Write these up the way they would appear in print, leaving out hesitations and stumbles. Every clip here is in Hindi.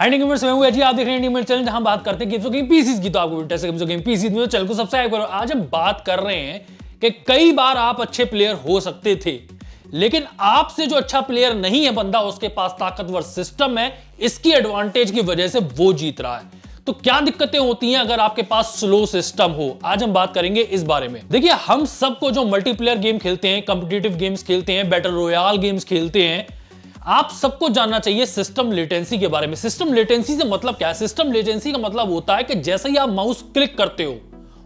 हाय गेमर्स, मैं हूं अजय। आप देख रहे हैं गेमर चैनल, जहां बात करते हैं गेम्स और गेम पीसीज की। तो आपको इंटरेस्ट है गेम्स और गेम पीसीज में, तो चैनल को सब्सक्राइब करो। आज हम बात कर रहे हैं कि कई बार आप अच्छे प्लेयर हो सकते थे, लेकिन आपसे जो अच्छा प्लेयर नहीं है बंदा, उसके पास ताकतवर सिस्टम है, इसकी एडवांटेज की वजह से वो जीत रहा है। तो क्या दिक्कतें होती हैं अगर आपके पास स्लो सिस्टम हो? आज हम बात करेंगे इस बारे में। देखिए, हम सबको जो मल्टीप्लेयर गेम खेलते हैं, कॉम्पिटिटिव गेम्स खेलते हैं, बैटल रॉयल गेम्स खेलते हैं, आप सबको जानना चाहिए सिस्टम लेटेंसी के बारे में। सिस्टम लेटेंसी से मतलब क्या है? सिस्टम लेटेंसी का मतलब होता है कि जैसे ही आप माउस क्लिक करते हो,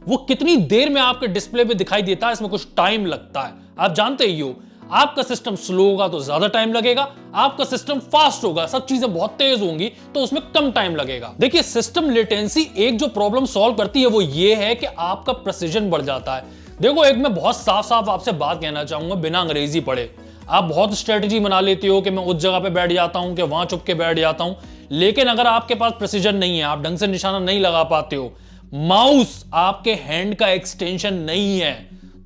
वो कितनी देर में आपके डिस्प्ले पे दिखाई देता है, इसमें कुछ टाइम लगता है। आप जानते ही हो, आपका सिस्टम स्लो होगा तो ज्यादा टाइम लगेगा, आपका सिस्टम फास्ट होगा, सब चीजें बहुत तेज होंगी तो उसमें कम टाइम लगेगा। देखिए, सिस्टम लेटेंसी एक जो प्रॉब्लम सॉल्व करती है वो ये है कि आपका प्रिसीजन बढ़ जाता है। देखो, एक मैं बहुत साफ साफ आपसे बात कहना चाहूंगा, बिना अंग्रेजी पढ़े। आप बहुत स्ट्रेटजी बना लेते हो कि मैं उस जगह पे बैठ जाता हूं, कि वहां चुप के बैठ जाता हूं, लेकिन अगर आपके पास प्रिसीजन नहीं है, आप ढंग से निशाना नहीं लगा पाते हो, माउस आपके हैंड का एक्सटेंशन नहीं है,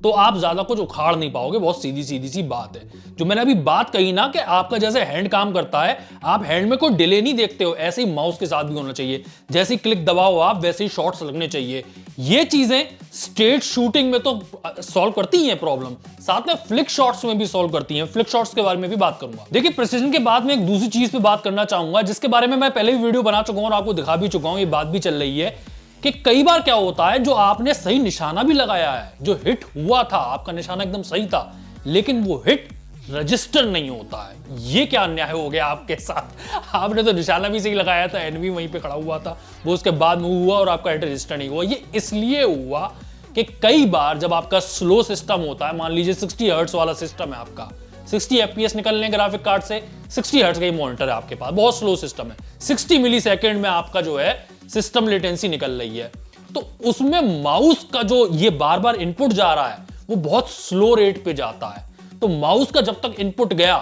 तो आप ज्यादा कुछ उखाड़ नहीं पाओगे। बहुत सीधी सीधी सी बात है। जो मैंने अभी बात कही ना कि आपका जैसे हैंड काम करता है, आप हैंड में कोई डिले नहीं देखते हो, ऐसे ही माउस के साथ भी होना चाहिए। जैसे ही क्लिक दबाओ आप, वैसे ही शॉट्स लगने चाहिए। ये चीजें स्ट्रेट शूटिंग में तो सॉल्व करती हैं प्रॉब्लम, साथ में फ्लिक शॉट्स में भी सॉल्व करती हैं। फ्लिक शॉट्स के बारे में भी बात करूंगा। देखिए, प्रिसीजन के बाद में एक दूसरी चीज पे बात करना चाहूंगा, जिसके बारे में मैं पहले भी वीडियो बना चुका हूं और आपको दिखा भी चुका हूं, ये बात भी चल रही है कि कई बार क्या होता है, जो आपने सही निशाना भी लगाया है, जो हिट हुआ था, आपका निशाना एकदम सही था, लेकिन वो हिट रजिस्टर नहीं होता है। ये क्या अन्याय हो गया आपके साथ? आपने तो निशाना भी सही लगाया था, एनिमी वहीं पे खड़ा हुआ था, वो उसके बाद मूव हुआ और आपका हिट रजिस्टर नहीं हुआ। ये इसलिए हुआ कि कई बार जब आपका स्लो सिस्टम होता है, मान लीजिए 60 हर्ट्ज वाला सिस्टम है आपका, 60 एफपीएस निकल लें ग्राफिक कार्ड से, 60 हर्ट्ज का ही मॉनिटर है आपके पास, बहुत स्लो सिस्टम है, 60 मिली सेकेंड में आपका जो है सिस्टम लेटेंसी निकल रही है, तो उसमें माउस का जो ये बार बार इनपुट जा रहा है, वो बहुत स्लो रेट पे जाता है। तो माउस का जब तक इनपुट गया,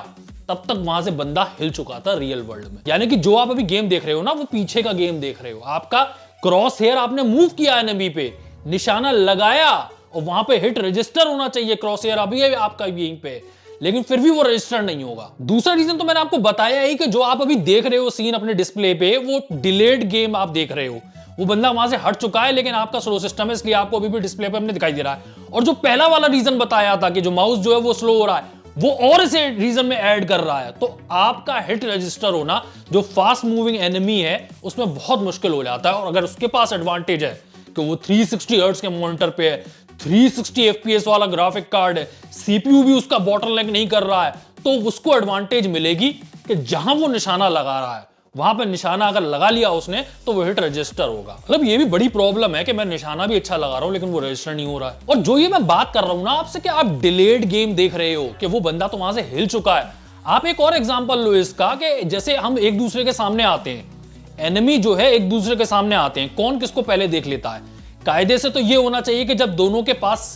तब तक वहां से बंदा हिल चुका था रियल वर्ल्ड में। यानी कि जो आप अभी गेम देख रहे हो ना, वो पीछे का गेम देख रहे हो। आपका क्रॉस हेयर आपने मूव किया एनिमी पे, निशाना लगाया, और वहां पे हिट रजिस्टर होना चाहिए। क्रॉस हेयर अभी है आपका यहीं पे, लेकिन फिर भी वो रजिस्टर नहीं होगा। दूसरा रीजन तो मैंने आपको बताया ही कि जो आप अभी देख रहे हो सीन अपने डिस्प्ले पे, वो डिलेड गेम आप देख रहे हो। वो बंदा वहां से हट चुका है, लेकिन आपका स्लो सिस्टम है, इसलिए आपको अभी भी डिस्प्ले पे अपने दिखाई दे रहा है। और जो पहला वाला रीजन बताया था कि जो माउस जो है वो स्लो हो रहा है, वो और इसे रीजन में ऐड कर रहा है। तो आपका हिट रजिस्टर होना, जो फास्ट मूविंग एनिमी है, उसमें बहुत मुश्किल हो जाता है। और अगर उसके पास एडवांटेज है कि वो 360 हर्ट्ज के मॉनिटर पे है, 360 एफपीएस वाला ग्राफिक कार्ड है, सीपीयू भी उसका बॉटलनेक नहीं कर रहा है, तो उसको एडवांटेज मिलेगी कि जहां वो निशाना लगा रहा है, वहां पे निशाना अगर लगा लिया उसने, तो वो हिट रजिस्टर होगा। मतलब ये भी बड़ी प्रॉब्लम है कि मैं निशाना भी अच्छा लगा रहा हूं, लेकिन वो रजिस्टर नहीं हो रहा है। और जो ये मैं बात कर रहा हूं ना आपसे, कि आप डिलेड गेम देख रहे हो, कि वो बंदा तो वहां से हिल चुका है। आप एक और एग्जांपल लो इसका, कि जैसे हम एक दूसरे के सामने आते हैं, एनिमी जो है एक दूसरे के सामने आते हैं, कौन किसको पहले देख लेता है? कायदे से तो ये होना चाहिए कि जब दोनों के पास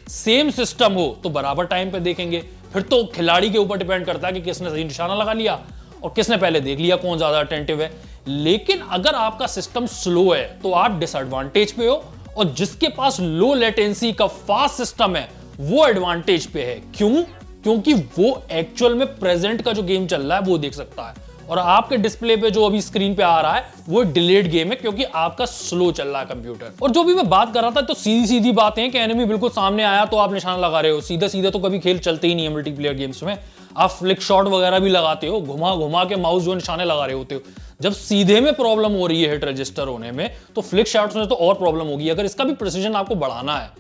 सेम सिस्टम हो, तो बराबर टाइम पे देखेंगे। फिर तो खिलाड़ी के ऊपर डिपेंड करता है कि किसने सही निशाना लगा लिया और किसने पहले देख लिया, कौन ज्यादा अटेंटिव है। लेकिन अगर आपका सिस्टम स्लो है, तो आप डिसएडवांटेज पे हो, और जिसके पास लो लेटेंसी का फास्ट सिस्टम है, वो एडवांटेज पे है। क्यों? क्योंकि वो एक्चुअल में प्रेजेंट का जो गेम चल रहा है वो देख सकता है, और आपके डिस्प्ले पे जो अभी स्क्रीन पे आ रहा है वो डिलेड गेम है, क्योंकि आपका स्लो चल रहा है कंप्यूटर। और जो भी मैं बात कर रहा था, तो सीधी सीधी बातें हैं कि एनिमी बिल्कुल सामने आया तो आप निशाना लगा रहे हो। सीधे सीधे तो कभी खेल चलते ही नहीं है मल्टीप्लेयर गेम्स में। आप फ्लिक शॉट वगैरह भी लगाते हो, घुमा घुमा के माउस जो निशाने लगा रहे होते हो। जब सीधे में प्रॉब्लम हो रही है हिट रजिस्टर होने में, तो फ्लिक शॉट्स में तो और प्रॉब्लम होगी। अगर इसका भी प्रिसीजन आपको बढ़ाना है,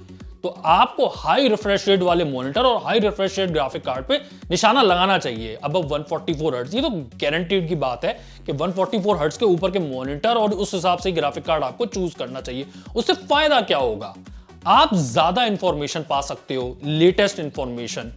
तो आपको हाई रिफ्रेश रेट वाले मॉनिटर और high refresh rate graphic card पे निशाना लगाना चाहिए। अब 144 हर्ट्ज, ये तो गारंटीड की बात है कि 144 हर्ट्ज के ऊपर के मॉनिटर और उस हिसाब से ग्राफिक कार्ड आपको चूज करना चाहिए। उससे फायदा क्या होगा? आप ज्यादा इंफॉर्मेशन पा सकते हो, लेटेस्ट इंफॉर्मेशन।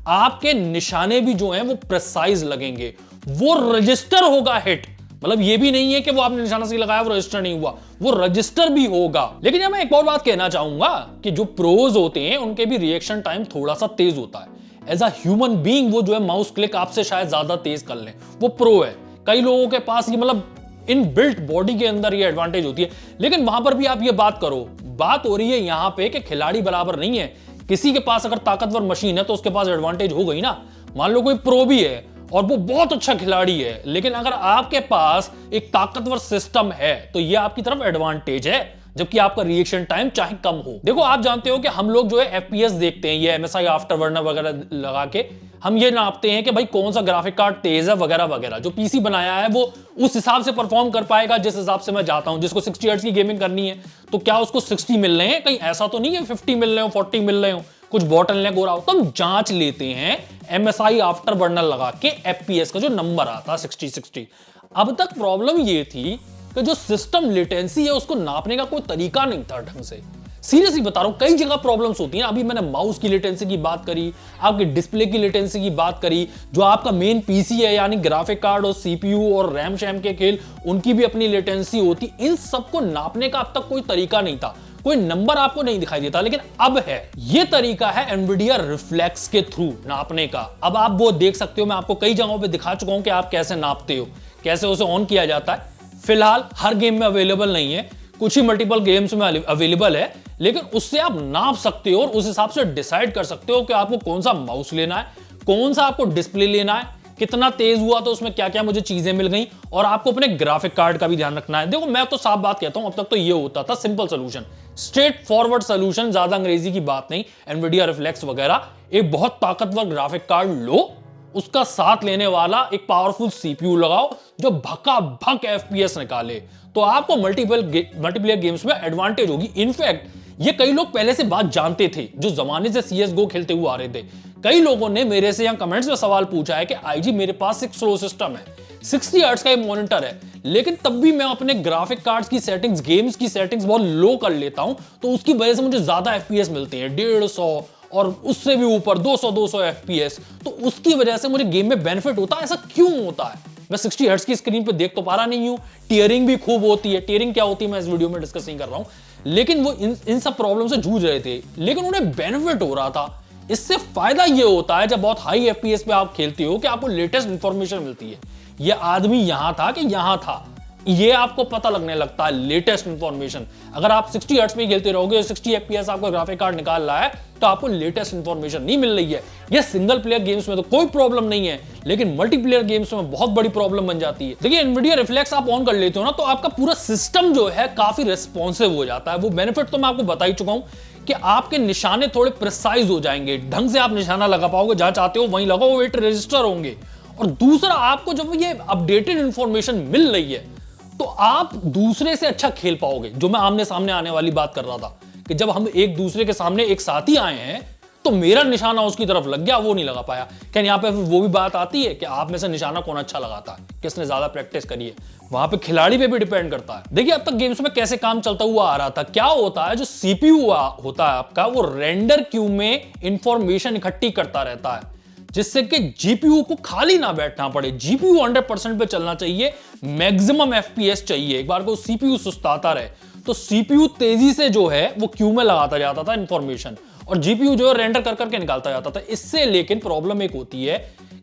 आपके निशाने भी जो हैं वो प्रिसाइज लगेंगे, वो रजिस्टर होगा हिट। मतलब ये भी नहीं है कि वो आपने निशाना सही लगाया वो रजिस्टर नहीं हुआ, वो रजिस्टर भी होगा। लेकिन यहां मैं एक और बात कहना चाहूंगा कि जो प्रोज होते हैं उनके भी रिएक्शन टाइम थोड़ा सा तेज होता है। एज अ ह्यूमन बीइंग वो जो है माउस क्लिक आपसे शायद ज्यादा तेज कर लें, वो प्रो है। कई लोगों के पास ये मतलब इन बिल्ट बॉडी के अंदर ये एडवांटेज होती है। लेकिन वहां पर भी आप ये बात करो, बात हो रही है यहां पे कि खिलाड़ी बराबर नहीं है। किसी के पास अगर ताकतवर मशीन है तो उसके पास एडवांटेज हो गई ना। मान लो कोई प्रो भी है और वो बहुत अच्छा खिलाड़ी है, लेकिन अगर आपके पास एक ताकतवर सिस्टम है तो ये आपकी तरफ एडवांटेज है, जबकि आपका रिएक्शन टाइम चाहे कम हो। देखो आप जानते हो कि हम लोग जो है एफपीएस देखते हैं, ये MSI आफ्टर बर्नर वगैरह लगा के हम ये नापते हैं कि भाई कौन सा ग्राफिक कार्ड तेज है वगैरह वगैरह। जो पीसी बनाया है वो उस हिसाब से परफॉर्म कर पाएगा जिस हिसाब से मैं चाहता हूं। जिसको 60 हर्ट्ज की गेमिंग करनी है तो क्या उसको 60 मिल रहे हैं, कहीं ऐसा तो नहीं है 50 मिल रहे हो, 40 मिल रहे हो, कुछ बॉटल हो रहा हो। तो हम जांच लेते हैं MSI आफ्टर बर्नर लगा के एफपीएस का जो नंबर आता 60-60। अब तक प्रॉब्लम ये थी कि जो सिस्टम लेटेंसी है उसको नापने का कोई तरीका नहीं था ढंग से। सीरियसली बता रहा हूं, कई जगह प्रॉब्लम्स होती हैं। अभी मैंने माउस की लेटेंसी की बात करी, आपके डिस्प्ले की लेटेंसी की बात करी, जो आपका मेन पीसी है यानी ग्राफिक कार्ड और सीपीयू और रैम शैम के खेल, उनकी भी अपनी लेटेंसी होती। इन सबको नापने का अब तक कोई तरीका नहीं था, कोई नंबर आपको नहीं दिखाई देता। लेकिन अब है, ये तरीका है एनवीडिया रिफ्लेक्स के थ्रू नापने का। अब आप वो देख सकते हो, मैं आपको कई जगहों पे दिखा चुका हूं कि आप कैसे नापते हो, कैसे उसे ऑन किया जाता है। फिलहाल हर गेम में अवेलेबल नहीं है, कुछ ही मल्टीपल गेम्स में अवेलेबल है, लेकिन उससे आप नाप सकते हो और उस हिसाब से डिसाइड कर सकते हो कि आपको कौन सा माउस लेना है, कौन सा आपको डिस्प्ले लेना है, कितना तेज हुआ तो उसमें क्या क्या मुझे चीजें मिल गई, और आपको अपने ग्राफिक कार्ड का भी ध्यान रखना है। देखो मैं तो साफ बात कहता हूं, अब तक तो ये होता था simple solution, straight forward solution, ज्यादा अंग्रेजी की बात नहीं। एनवीडिया रिफ्लेक्स वगैरह, एक बहुत ताकतवर ग्राफिक कार्ड लो, उसका साथ लेने वाला एक पावरफुल सीपीयू लगाओ जो भका भक एफपीएस निकाले, तो आपको मल्टीप्लेयर गेम्स में एडवांटेज होगी। इनफैक्ट ये कई लोग पहले से बात जानते थे, जो जमाने से CS:GO खेलते हुए आ रहे थे। कई लोगों ने मेरे से यहाँ कमेंट्स में सवाल पूछा है कि आईजी मेरे पास एक स्लो सिस्टम है, 60 हर्ट्ज का मॉनिटर है, लेकिन तब भी मैं अपने ग्राफिक कार्ड्स की सेटिंग्स, गेम्स की सेटिंग्स बहुत लो कर लेता हूं, तो उसकी वजह से मुझे ज्यादा एफपीएस मिलते हैं, 150 और उससे भी ऊपर 200 एफपीएस, तो उसकी वजह से मुझे गेम में बेनिफिट होता है। ऐसा क्यों होता है? मैं 60 हर्ट्ज की स्क्रीन पे देख तो पा रहा नहीं हूं, टीयरिंग भी खूब होती है। टीयरिंग क्या होती है मैं इस वीडियो में डिस्कस नहीं कर रहा हूं, लेकिन वो इन सब प्रॉब्लम से जूझ रहे थे, लेकिन उन्हें बेनिफिट हो रहा था। इससे फायदा ये होता है जब बहुत हाई एफपीएस पे आप खेलते हो कि आपको लेटेस्ट इंफॉर्मेशन मिलती है। ये आदमी यहां था कि यहां था, ये आपको पता लगने लगता है लेटेस्ट इंफॉर्मेशन। अगर आप 60 हर्ट्ज पे खेलते रहोगे, 60 एफपीएस आपका ग्राफिक कार्ड निकाल रहा है, तो आपको लेटेस्ट इंफॉर्मेशन नहीं मिल रही है। ये सिंगल प्लेयर गेम्स में तो कोई प्रॉब्लम नहीं है, लेकिन मल्टीप्लेयर गेम्स में बहुत बड़ी प्रॉब्लम बन जाती है। देखिए एनवीडिया रिफ्लेक्स आप ऑन कर लेते हो ना, तो आपका पूरा सिस्टम जो है काफी रिस्पॉन्सिव हो जाता है। वो बेनिफिट तो मैं आपको बता ही चुका हूं कि आपके निशाने थोड़े प्रिसाइज हो जाएंगे, ढंग से आप निशाना लगा पाओगे, जहां चाहते हो वहीं लगाओ, वेट रजिस्टर होंगे। और दूसरा, आपको जब ये अपडेटेड इंफॉर्मेशन मिल रही है तो आप दूसरे से अच्छा खेल पाओगे। जो मैं आमने सामने आने वाली बात कर रहा था कि जब हम एक दूसरे के सामने एक साथ ही आए हैं तो मेरा निशाना उसकी तरफ लग गया, वो नहीं लगा पाया। क्या यहां पे वो भी बात आती है कि आप में से निशाना कौन अच्छा लगाता है, किसने ज्यादा प्रैक्टिस करी है, वहां पे खिलाड़ी पे भी डिपेंड करता है। देखिए अब तक गेम्स में कैसे काम चलता हुआ आ रहा था, क्या होता है, जो सीपीयू होता है आपका, वो रेंडर क्यू में इंफॉर्मेशन इकट्ठी करता रहता है, जिससे कि जीपीयू को खाली ना बैठना पड़े। जीपीयू 100% पे चलना चाहिए, मैक्सिमम एफपीएस चाहिए। एक बार को सीपीयू सुस्ताता रहे तो सीपीयू तेजी से जो है वो क्यू में लगाता जाता था इंफॉर्मेशन, और जीपीयू जो है रेंडर कर करके निकालता जाता था। इससे लेकिन प्रॉब्लम एक होती है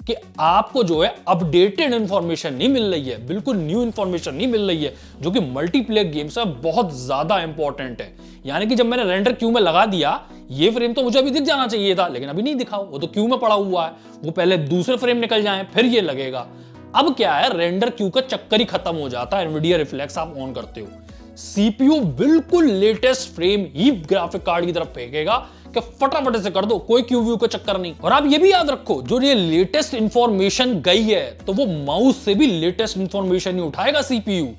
कि आपको जो है अपडेटेड इंफॉर्मेशन नहीं मिल रही है, बिल्कुल न्यू इंफॉर्मेशन नहीं मिल रही है, जो कि मल्टीप्लेयर गेम्स में बहुत ज्यादा इंपॉर्टेंट है। यानी कि जब मैंने रेंडर क्यू में लगा दिया, ये फ्रेम तो मुझे अभी दिख जाना चाहिए था, लेकिन अभी नहीं दिखा, वो तो क्यू में पड़ा हुआ है, वो पहले दूसरे फ्रेम निकल जाए फिर ये लगेगा। अब क्या है, रेंडर क्यू का चक्कर ही खत्म हो जाता है एनवीडिया रिफ्लेक्स आप ऑन करते हो। सीपीयू बिल्कुल लेटेस्ट फ्रेम ही ग्राफिक कार्ड की तरफ फेंकेगा कि फटाफट से कर दो, कोई क्यू व्यू का चक्कर नहीं। और आप ये भी याद रखो, जो ये लेटेस्ट इंफॉर्मेशन गई है तो वो माउस से भी लेटेस्ट इंफॉर्मेशन ही उठाएगा सीपीयू।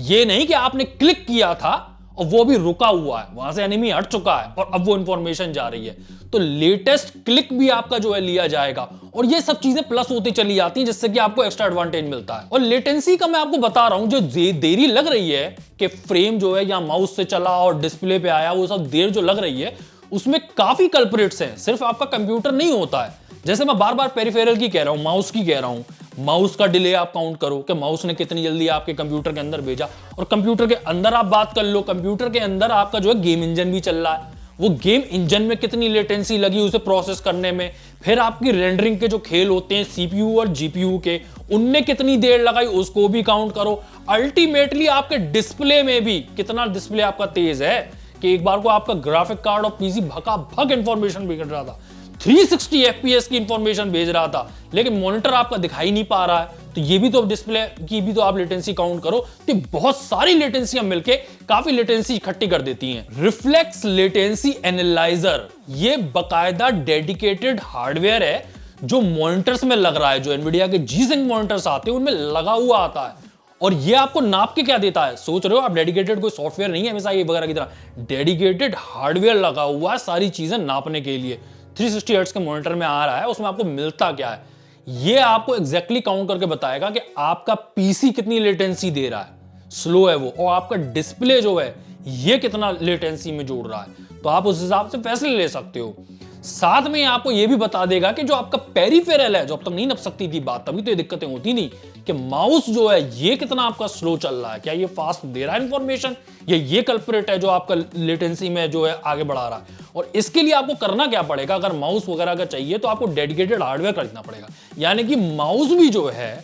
ये नहीं कि आपने क्लिक किया था और वो भी रुका हुआ है, वहां से एनिमी हट चुका है और अब वो इंफॉर्मेशन जा रही है, तो लेटेस्ट क्लिक भी आपका जो है लिया जाएगा। और ये सब चीजें प्लस होती चली जाती हैं, जिससे कि आपको एक्स्ट्रा एडवांटेज मिलता है। और लेटेंसी का मैं आपको बता रहा हूं, जो देरी लग रही है कि फ्रेम जो है या माउस से चला और डिस्प्ले पे आया, वो सब देर जो लग रही है उसमें काफी कल्प्रिट्स हैं। सिर्फ आपका कंप्यूटर नहीं होता है, जैसे मैं बार बार पेरिफेरल की कह रहा हूं, माउस की कह रहा हूं, माउस का डिले आप काउंट करो कि माउस ने कितनी जल्दी आपके कंप्यूटर के अंदर भेजा। और कंप्यूटर के अंदर आप बात कर लो, कंप्यूटर के अंदर आपका जो है गेम इंजन भी चल रहा है, वो गेम इंजन में कितनी लेटेंसी लगी उसे प्रोसेस करने में। फिर आपकी रेंडरिंग के जो खेल होते हैं सीपीयू और जीपीयू के, उनने कितनी देर लगाई उसको भी काउंट करो। अल्टीमेटली आपके डिस्प्ले में भी कितना डिस्प्ले आपका तेज है कि एक बार को आपका ग्राफिक कार्ड और पीसी भका भक इंफॉर्मेशन बिगड़ रहा था। 360 FPS की इंफॉर्मेशन भेज रहा था, लेकिन मॉनिटर आपका दिखाई नहीं पा रहा है। तो ये भी तो डिस्प्ले की भी तो आप लेटेंसी काउंट करो, तो बहुत सारी लेटेंसियां मिलके काफी लेटेंसी इकट्ठी कर देती हैं। रिफ्लेक्स लेटेंसी एनालाइजर, ये बकायदा डेडिकेटेड हार्डवेयर है जो मॉनिटर्स में लग रहा है, जो एनवीडिया के G-Sync मॉनिटर्स आते हैं उनमें लगा हुआ आता है। और ये आपको नाप के क्या देता है, सोच रहे हो आप, डेडिकेटेड कोई सॉफ्टवेयर नहीं है हमेशा ये वगैरह की तरह, डेडिकेटेड हार्डवेयर लगा हुआ है सारी चीजें नापने के लिए। 360 हर्ट्ज के मॉनिटर में आ रहा है, उसमें आपको मिलता क्या है, ये आपको एग्जैक्टली काउंट करके बताएगा कि आपका पीसी कितनी लेटेंसी दे रहा है, स्लो है वो, और आपका डिस्प्ले जो है ये कितना लेटेंसी में जोड़ रहा है। तो आप उस हिसाब से फैसले ले सकते हो। साथ में आपको यह भी बता देगा कि जो आपका पेरिफेरल है, जो अब तक नहीं नप सकती थी बात, तभी तो ये दिक्कतें होती नहीं, कि माउस जो है ये कितना आपका स्लो चल रहा है, क्या ये फास्ट दे रहा है इंफॉर्मेशन, या ये कल्प्रेट है जो आपका लेटेंसी में जो है आगे बढ़ा रहा है। और इसके लिए आपको करना क्या पड़ेगा, अगर माउस वगैरह का चाहिए तो आपको डेडिकेटेड हार्डवेयर खरीदना पड़ेगा, यानी कि माउस भी जो है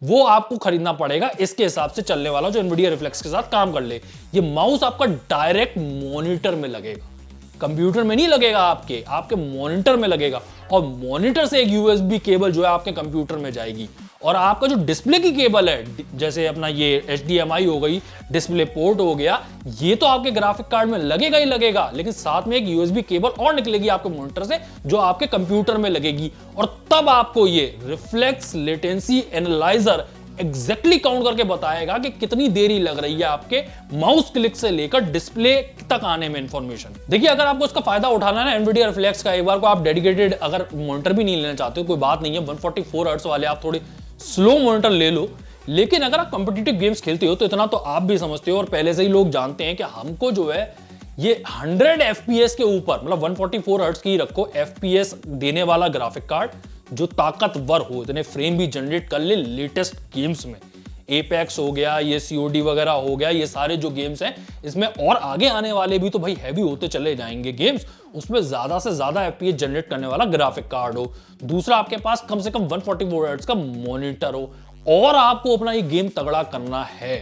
वो आपको खरीदना पड़ेगा इसके हिसाब से चलने वाला, जो एनवीडिया रिफ्लेक्स के साथ काम कर ले। ये माउस आपका डायरेक्ट मॉनिटर में लगेगा, कंप्यूटर में नहीं लगेगा, आपके मॉनिटर में लगेगा, और मॉनिटर से एक यूएसबी केबल जो है आपके कंप्यूटर में जाएगी। और आपका जो डिस्प्ले की केबल है, जैसे अपना ये HDMI हो गई, डिस्प्ले पोर्ट हो गया, ये तो आपके ग्राफिक कार्ड में लगेगा ही लगेगा, लेकिन साथ में एक यूएसबी केबल और निकलेगी आपके मॉनिटर से, जो आपके कंप्यूटर में लगेगी। और तब आपको ये reflex latency analyser exactly count करके बताएगा कि कितनी देरी लग रही है आपके माउस क्लिक से लेकर डिस्प्ले तक आने में इंफॉर्मेशन। देखिए, अगर आपको इसका फायदा उठाना है ना एनवीडिया रिफ्लेक्स का, एक बार को आप डेडिकेटेड अगर मॉनिटर भी नहीं लेना चाहते हो, कोई बात नहीं है, 144 हर्ट्ज वाले आप थोड़े स्लो मॉनिटर ले लो। लेकिन अगर आप कॉम्पिटिटिव गेम्स खेलते हो तो इतना तो आप भी समझते हो, और पहले से ही लोग जानते हैं कि हमको जो है ये 100 FPS के ऊपर, मतलब 144 हर्ट्ज की रखो, FPS देने वाला ग्राफिक कार्ड जो ताकतवर हो, इतने फ्रेम भी जनरेट कर ले लेटेस्ट गेम्स में। एपेक्स हो गया, ये COD वगैरह हो गया, ये सारे जो गेम्स हैं, इसमें और आगे आने वाले भी तो भाई हैवी होते चले जाएंगे गेम्स, उसमें ज्यादा से ज्यादा FPS जनरेट करने वाला ग्राफिक कार्ड हो। दूसरा, आपके पास कम से कम 144 हर्ट्ज का मॉनिटर हो, और आपको अपना ये गेम तगड़ा करना है।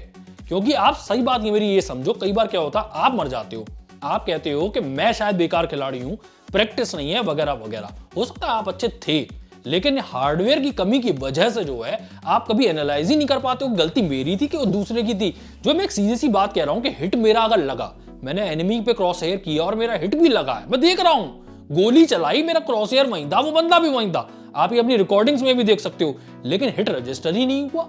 क्योंकि आप, सही बात ये मेरी ये समझो, कई बार क्या होता है, आप मर जाते हो, आप कहते हो कि मैं शायद बेकार खिलाड़ी हूं, प्रैक्टिस नहीं है वगैरह वगैरह। हो सकता है आप अच्छे थे, लेकिन हार्डवेयर की कमी की वजह से जो है आप कभी एनालाइज ही नहीं कर पाते हो गलती मेरी थी कि वो दूसरे की थी। जो मैं एक सीधी सी बात कह रहा हूं कि हिट मेरा अगर लगा, मैंने एनिमी पे क्रॉस हेयर किया और मेरा हिट भी लगा है, मैं देख रहा हूं, गोली चलाई, मेरा क्रॉस हेयर वहीं था, वो बंदा भी वहीं था, आप ये अपनी रिकॉर्डिंग्स में भी देख सकते हो, लेकिन हिट रजिस्टर ही नहीं हुआ।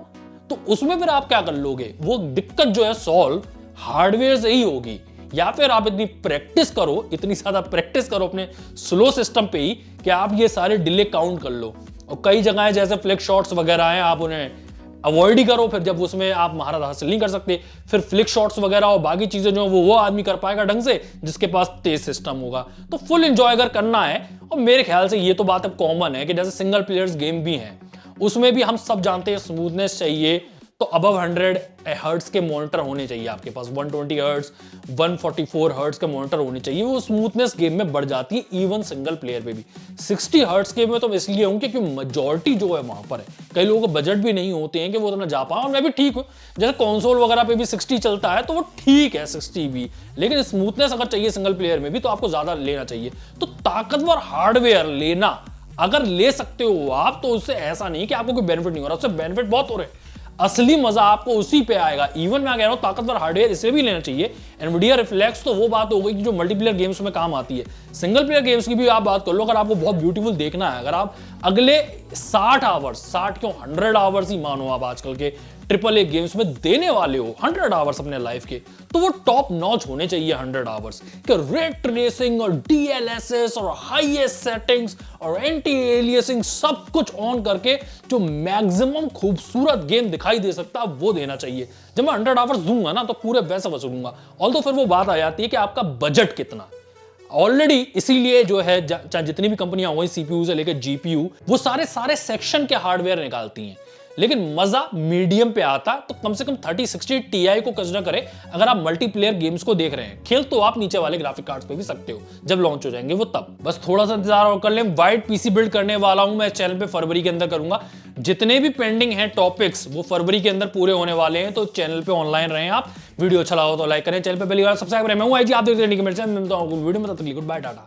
तो उसमें फिर आप क्या कर लोगे, वो दिक्कत जो है सॉल्व हार्डवेयर से ही होगी, या फिर आप इतनी प्रैक्टिस करो, इतनी ज्यादा प्रैक्टिस करो अपने स्लो सिस्टम पे ही कि आप ये सारे डिले काउंट कर लो। और कई जगह जैसे फ्लिक शॉट्स वगैरह हैं, आप उन्हें अवॉइड ही करो, फिर जब उसमें आप महारत हासिल नहीं कर सकते, फिर फ्लिक शॉट्स वगैरह और बाकी चीजें जो वो आदमी कर पाएगा ढंग से जिसके पास तेज सिस्टम होगा। तो फुल एंजॉय अगर करना है, और मेरे ख्याल से ये तो बात अब कॉमन है कि जैसे सिंगल प्लेयर्स गेम भी हैं, उसमें भी हम सब जानते हैं स्मूथनेस चाहिए, तो अबव 100 हर्ट्ज के मॉनिटर होने चाहिए आपके पास, 120 हर्ट्ज 144 हर्ट्ज के मॉनिटर होने चाहिए, वो स्मूथनेस गेम में बढ़ जाती है, इवन सिंगल प्लेयर पे भी। 60 हर्ट्ज के में तो इसलिए हूं क्योंकि मेजॉरिटी जो है वहां पर है, कई लोगों को बजट भी नहीं होते हैं कि वो उतना जा पाए, और मैं भी ठीक हूं, जैसे कंसोल वगैरह पे भी 60 चलता है तो वो ठीक है 60 भी, लेकिन स्मूथनेस अगर चाहिए सिंगल प्लेयर में भी तो आपको ज्यादा लेना चाहिए। तो ताकतवर हार्डवेयर लेना अगर ले सकते हो आप, तो उससे ऐसा नहीं कि आपको कोई बेनिफिट नहीं हो रहा, उससे बेनिफिट बहुत हो रहे हैं, असली मजा आपको उसी पे आएगा। इवन मैं कह रहा हूं ताकतवर हार्डवेयर इसे भी लेना चाहिए। एनवीडिया रिफ्लेक्स तो वो बात हो गई कि जो मल्टीप्लेयर गेम्स में काम आती है, सिंगल प्लेयर गेम्स की भी आप बात कर लो, अगर आपको बहुत ब्यूटीफुल देखना है, अगर आप अगले 60 आवर्स, 60 क्यों 100 आवर्स ही मानो आप आजकल के AAA गेम्स में देने वाले हो, 100 आवर्स अपने लाइफ के, तो वो टॉप नॉच होने चाहिए 100 आवर्स कि रे ट्रेसिंग और DLSS और हाईएस्ट सेटिंग्स और एंटी एलियासिंग सब कुछ ऑन करके जो मैक्सिमम खूबसूरत गेम दिखाई दे सकता है वो देना चाहिए। जब मैं 100 आवर्स दूंगा ना तो पूरे वैसे वसूलूंगा। ऑल्दो फिर वो बात आ जाती है कि आपका बजट कितना। ऑलरेडी इसीलिए जो है चाहे जितनी भी कंपनियां हुई CPU से लेकर GPU, वो सारे सेक्शन के हार्डवेयर निकालती हैं, लेकिन मजा मीडियम पे आता। तो कम से कम 3060 Ti को कंसीडर करें अगर आप मल्टीप्लेयर गेम्स को देख रहे हैं। खेल तो आप नीचे वाले ग्राफिक कार्ड्स पे भी सकते हो, जब लॉन्च हो जाएंगे वो तब। बस थोड़ा सा इंतजार और कर लें। वाइड PC बिल्ड करने वाला हूं मैं चैनल पे, फरवरी के अंदर करूंगा। जितने भी पेंडिंग हैं टॉपिक्स वो फरवरी के अंदर पूरे होने वाले हैं, तो चैनल पे ऑनलाइन रहें आप। वीडियो अच्छा लगा तो लाइक करें, चैनल पे पहली बार सब्सक्राइब करें। मैं हूं IG, आप देखते हैं वीडियो में। तब तक गुड बाय, टाटा।